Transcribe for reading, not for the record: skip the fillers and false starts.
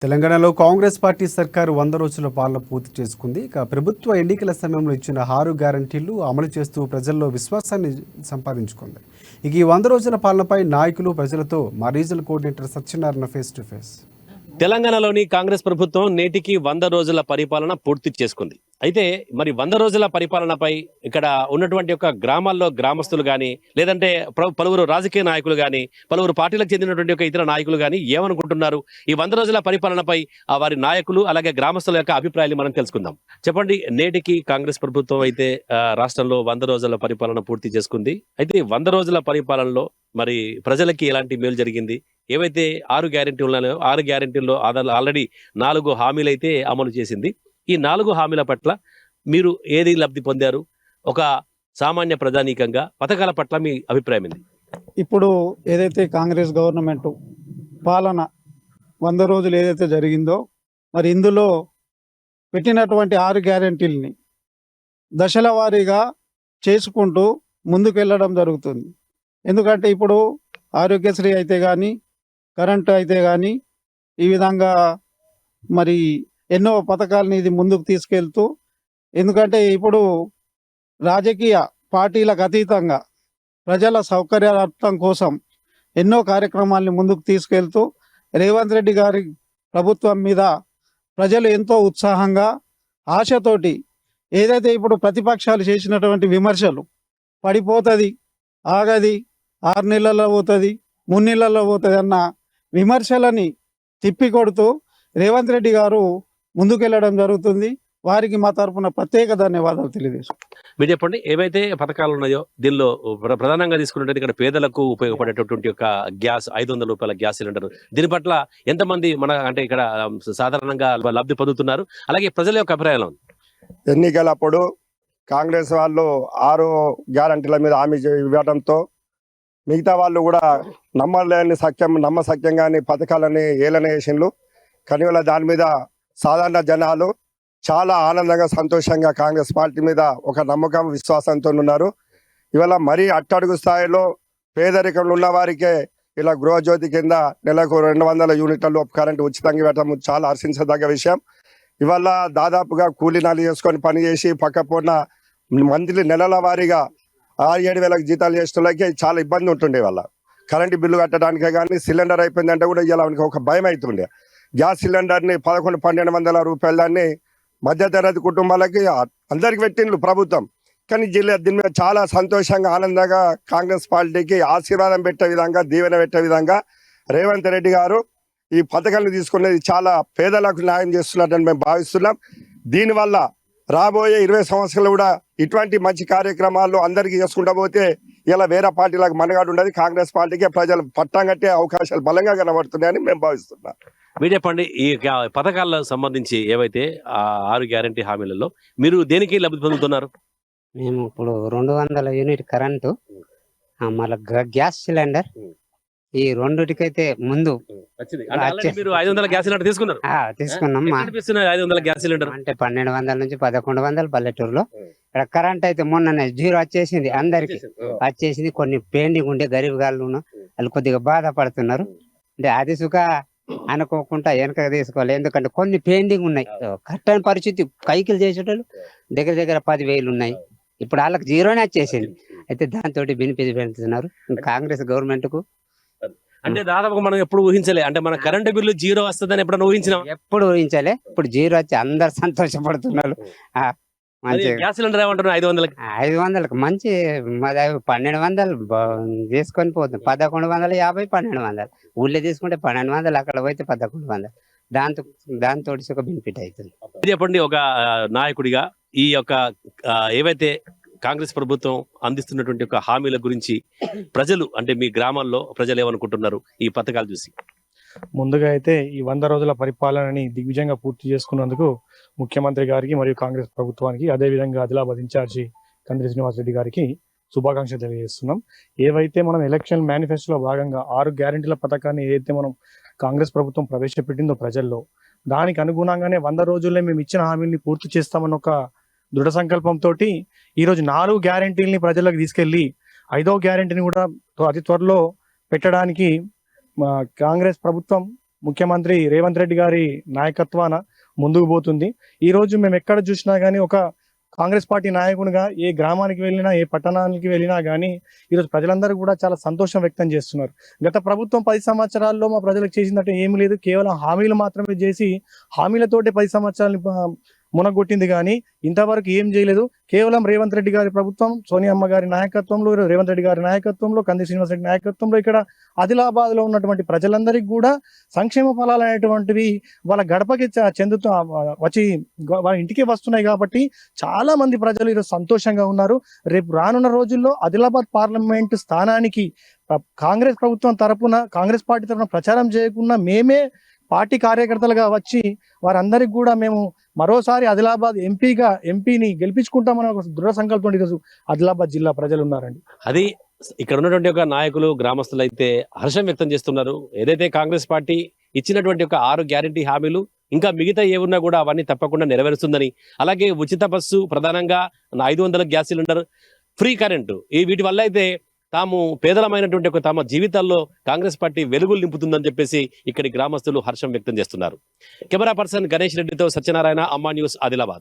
తెలంగాణలో కాంగ్రెస్ పార్టీ సర్కారు 100 రోజుల పాలన పూర్తి చేసుకుంది. ఇక ప్రభుత్వ ఎన్నికల సమయంలో ఇచ్చిన 6 గ్యారంటీలు అమలు చేస్తూ ప్రజల్లో విశ్వాసాన్ని సంపాదించుకుంది. ఇక ఈ 100 రోజుల పాలనపై నాయకులు, ప్రజలతో మా regional coordinator Satyanarayana face to face. తెలంగాణలోని కాంగ్రెస్ ప్రభుత్వం నేటికి 100 రోజుల పరిపాలన పూర్తి చేసుకుంది. అయితే మరి 100 రోజుల పరిపాలనపై ఇక్కడ ఉన్నటువంటి యొక్క గ్రామాల్లో గ్రామస్తులు కానీ, లేదంటే పలువురు రాజకీయ నాయకులు కానీ, పలువురు పార్టీలకు చెందినటువంటి యొక్క ఇతర నాయకులు కానీ ఏమనుకుంటున్నారు, ఈ 100 రోజుల పరిపాలనపై వారి నాయకులు అలాగే గ్రామస్తుల యొక్క అభిప్రాయాలు మనం తెలుసుకుందాం. చెప్పండి, నేటికి కాంగ్రెస్ ప్రభుత్వం అయితే రాష్ట్రంలో 100 రోజుల పరిపాలన పూర్తి చేసుకుంది. అయితే 100 రోజుల పరిపాలనలో మరి ప్రజలకి ఎలాంటి మేలు జరిగింది? ఏవైతే 6 గ్యారెంటీలు ఉన్నాయో 6 గ్యారెంటీల్లో ఆల్రెడీ 4 హామీలు అయితే అమలు చేసింది. ఈ 4 హామీల పట్ల మీరు ఏది లబ్ధి పొందారు? ఒక సామాన్య ప్రజానీకంగా పథకాల పట్ల మీ అభిప్రాయం ఏంది? ఇప్పుడు ఏదైతే కాంగ్రెస్ గవర్నమెంట్ పాలన 100 రోజులు ఏదైతే జరిగిందో, మరి ఇందులో పెట్టినటువంటి 6 గ్యారెంటీలని దశల వారీగా చేసుకుంటూ ముందుకు వెళ్ళడం జరుగుతుంది. ఎందుకంటే ఇప్పుడు ఆరోగ్యశ్రీ అయితే కానీ, కరెంటు అయితే కానీ, ఈ విధంగా మరి ఎన్నో పథకాలని ఇది ముందుకు తీసుకెళ్తూ, ఎందుకంటే ఇప్పుడు రాజకీయ పార్టీలకు అతీతంగా ప్రజల సౌకర్యార్థం కోసం ఎన్నో కార్యక్రమాల్ని ముందుకు తీసుకెళ్తూ రేవంత్ రెడ్డి గారి ప్రభుత్వం మీద ప్రజలు ఎంతో ఉత్సాహంగా, ఆశతోటి ఏదైతే ఇప్పుడు ప్రతిపక్షాలు చేసినటువంటి విమర్శలు పడిపోతుంది, ఆగది, 6 నెలల్లో పోతుంది, 3 నెలల్లో పోతుంది అన్న విమర్శలని తిప్పికొడుతూ రేవంత్ రెడ్డి గారు ముందుకెళ్లడం జరుగుతుంది. వారికి మా తరఫున ప్రత్యేక ధన్యవాదాలు తెలియజేస్తాం. మీరు చెప్పండి, ఏవైతే పథకాలు ఉన్నాయో దీనిలో ప్రధానంగా తీసుకున్నట్టు ఇక్కడ పేదలకు ఉపయోగపడేటటువంటి యొక్క గ్యాస్ 500 రూపాయల గ్యాస్ సిలిండర్, దీని పట్ల ఎంతమంది అంటే ఇక్కడ సాధారణంగా లబ్ధి పొందుతున్నారు? అలాగే ప్రజల యొక్క అభిప్రాయం ఉంది? ఎన్నికలప్పుడు కాంగ్రెస్ వాళ్ళు 6 గ్యారంటీల మీద హామీ ఇవ్వడంతో మిగతా వాళ్ళు కూడా నమ్మసక్యంగాని పథకాలని ఏలనేసిండ్లు. కానీ వాళ్ళ దాని మీద సాధారణ జనాలు చాలా ఆనందంగా, సంతోషంగా కాంగ్రెస్ పార్టీ మీద ఒక నమ్మకం, విశ్వాసంతో ఉన్నారు. ఇవాళ మరీ అట్టడుగు స్థాయిలో పేదరికంలో ఉన్న వారికే ఇలా గృహజ్యోతి కింద నెలకు 200 యూనిట్లలో కరెంటు ఉచితంగా ఇవ్వటం చాలా హర్షించదగ్గ విషయం. ఇవాళ దాదాపుగా కూలీనాలు చేసుకొని పనిచేసి పక్కపోన్న మంత్లీ నెలల వారీగా 6-7 వేలకు జీతాలు చేసేవాళ్ళకి చాలా ఇబ్బంది ఉంటుండే. వాళ్ళ కరెంటు బిల్లు కట్టడానికే కానీ, సిలిండర్ అయిపోయిందంటే కూడా ఇలా ఒక భయం అవుతుండే. గ్యాస్ సిలిండర్ని 1100-1200 రూపాయల దాన్ని మధ్యతరగతి కుటుంబాలకి అందరికి పెట్టిండ్రు ప్రభుత్వం. కానీ దీని మీద చాలా సంతోషంగా, ఆనందంగా కాంగ్రెస్ పార్టీకి ఆశీర్వాదం పెట్టే విధంగా, దీవెన పెట్టే విధంగా రేవంత్ రెడ్డి గారు ఈ పథకాలను తీసుకునేది చాలా పేదలకు న్యాయం చేస్తున్నట్టు మేము భావిస్తున్నాం. దీనివల్ల రాబోయే 20 సంవత్సరాలు కూడా ఇటువంటి మంచి కార్యక్రమాలు అందరికీ చేసుకుంటా పోతే ఇలా వేరే పార్టీలకు మనగాడు ఉండదు. కాంగ్రెస్ పార్టీకి ప్రజలు పట్టం కట్టే అవకాశాలు బలంగా కనబడుతున్నాయని మేము భావిస్తున్నాం. మీరు చెప్పండి, ఈ పథకాలకు సంబంధించి ఏవైతే 6 గ్యారంటీ హామీలలో మీరు దేనికి లబ్ధి పొందుతున్నారు? మేము ఇప్పుడు 200 యూనిట్ కరెంటు, మళ్ళీ గ్యాస్ సిలిండర్, ఈ రెండుటికైతే ముందు మీరు 500 గ్యాస్ సిలిండర్ తీసుకున్నారు? తీసుకున్నాం. 500 గ్యాస్ సిలిండర్ అంటే 1200 నుంచి 1100 పల్లెటూరులో. ఇక్కడ కరెంట్ అయితే మొన్ననే 0 వచ్చేసింది, అందరికి వచ్చేసింది. కొన్ని పెండింగ్ ఉండే గరీబ్ గాళ్ళు వాళ్ళు కొద్దిగా బాధపడుతున్నారు. అంటే అది సుఖ అనుకోకుండా వెనక తీసుకోవాలి. ఎందుకంటే కొన్ని పెండింగ్ ఉన్నాయి, కట్టని పరిస్థితి. కైకిలు చేసేటోళ్ళు దగ్గర 10,000 ఉన్నాయి. ఇప్పుడు వాళ్ళకి 0నే వచ్చేసింది. అయితే దాంతో బెనిఫిట్ పెడుతున్నారు కాంగ్రెస్ గవర్నమెంట్ కు. అంటే దాదాపు మనం ఎప్పుడు ఊహించలే, అంటే మన కరెంటు బిల్లు 0 వస్తుందని ఎప్పుడైనా ఊహించినాం? ఎప్పుడు ఊహించలే. ఇప్పుడు 0 వచ్చి అందరు సంతోషపడుతున్నారు. గ్యాస్ సిలిండర్ ఏమంటారు? 500కి మంచి 1200 తీసుకొని పోతుంది. 1150, 1200. ఊళ్ళో తీసుకుంటే 1200, అక్కడ పోతే 1100. దాంతో ఒక బెనిఫిట్ అవుతుంది. చెప్పండి, ఒక నాయకుడిగా ఈ యొక్క ఏవైతే కాంగ్రెస్ ప్రభుత్వం అందిస్తున్నటువంటి ఒక హామీల గురించి ప్రజలు, అంటే మీ గ్రామాల్లో ప్రజలు ఏమనుకుంటున్నారు ఈ పథకాలు చూసి? ముందుగా అయితే ఈ 100 రోజుల పరిపాలనని దిగ్విజయంగా పూర్తి చేసుకున్నందుకు ముఖ్యమంత్రి గారికి మరియు కాంగ్రెస్ ప్రభుత్వానికి, అదేవిధంగా ఆదిలాబాద్ ఇన్ఛార్జి కందిరి శ్రీనివాస్ రెడ్డి గారికి శుభాకాంక్షలు తెలియజేస్తున్నాం. ఏవైతే మనం ఎలక్షన్ మేనిఫెస్టోలో భాగంగా 6 గ్యారెంటీల పథకాన్ని ఏదైతే మనం కాంగ్రెస్ ప్రభుత్వం ప్రవేశపెట్టిందో ప్రజల్లో, దానికి అనుగుణంగానే 100 రోజుల్లో మేము ఇచ్చిన హామీని పూర్తి చేస్తామన్న ఒక దృఢ సంకల్పంతో ఈరోజు 4 గ్యారెంటీలని ప్రజలకు తీసుకెళ్లి 5వ గ్యారెంటీని కూడా అతి త్వరలో పెట్టడానికి కాంగ్రెస్ ప్రభుత్వం ముఖ్యమంత్రి రేవంత్ రెడ్డి గారి నాయకత్వాన ముందుకు పోతుంది. ఈ రోజు మేము ఎక్కడ చూసినా కానీ ఒక కాంగ్రెస్ పార్టీ నాయకునిగా ఏ గ్రామానికి వెళ్ళినా ఏ పట్టణానికి వెళ్ళినా కానీ ఈరోజు ప్రజలందరూ కూడా చాలా సంతోషం వ్యక్తం చేస్తున్నారు. గత ప్రభుత్వం 10 సంవత్సరాల్లో మా ప్రజలకు చేసినట్టు ఏమీ లేదు, కేవలం హామీలు మాత్రమే చేసి హామీలతోటి 10 సంవత్సరాలు మునగొట్టింది కానీ ఇంతవరకు ఏం చేయలేదు. కేవలం రేవంత్ రెడ్డి గారి ప్రభుత్వం, సోనియమ్మ గారి నాయకత్వంలో, రేవంత్ రెడ్డి గారి నాయకత్వంలో, కంది శ్రీనివాస్ రెడ్డి నాయకత్వంలో ఇక్కడ ఆదిలాబాద్ లో ఉన్నటువంటి ప్రజలందరికీ కూడా సంక్షేమ ఫలాలు అనేటువంటివి వాళ్ళ గడపకి చెందుతూ వచ్చి వాళ్ళ ఇంటికి వస్తున్నాయి. కాబట్టి చాలా మంది ప్రజలు ఈరోజు సంతోషంగా ఉన్నారు. రేపు రానున్న రోజుల్లో ఆదిలాబాద్ పార్లమెంట్ స్థానానికి కాంగ్రెస్ ప్రభుత్వం తరపున, కాంగ్రెస్ పార్టీ తరపున ప్రచారం చేయకుండా మేమే పార్టీ కార్యకర్తలుగా వచ్చి వారందరికి కూడా మేము మరోసారి ఆదిలాబాద్ ఎంపీని గెలిపించుకుంటామని ఒక దృఢ సంకల్పం ఈరోజు ఆదిలాబాద్ జిల్లా ప్రజలు ఉన్నారండి. అది ఇక్కడ ఉన్నటువంటి ఒక నాయకులు, గ్రామస్తులు అయితే హర్షం వ్యక్తం చేస్తున్నారు. ఏదైతే కాంగ్రెస్ పార్టీ ఇచ్చినటువంటి ఒక 6 గ్యారంటీ హామీలు ఇంకా మిగతా ఏమున్నా కూడా అవన్నీ తప్పకుండా నెరవేరుస్తుందని, అలాగే ఉచిత బస్సు, ప్రధానంగా 500 గ్యాస్ సిలిండర్, ఫ్రీ కరెంటు, వీటి వల్ల అయితే తాము పేదలమైనటువంటి ఒక తమ జీవితాల్లో కాంగ్రెస్ పార్టీ వెలుగులు నింపుతుందని చెప్పేసి ఇక్కడి గ్రామస్తులు హర్షం వ్యక్తం చేస్తున్నారు. కెమెరా పర్సన్ గణేష్ రెడ్డితో సత్యనారాయణ, అమ్మా న్యూస్, ఆదిలాబాద్.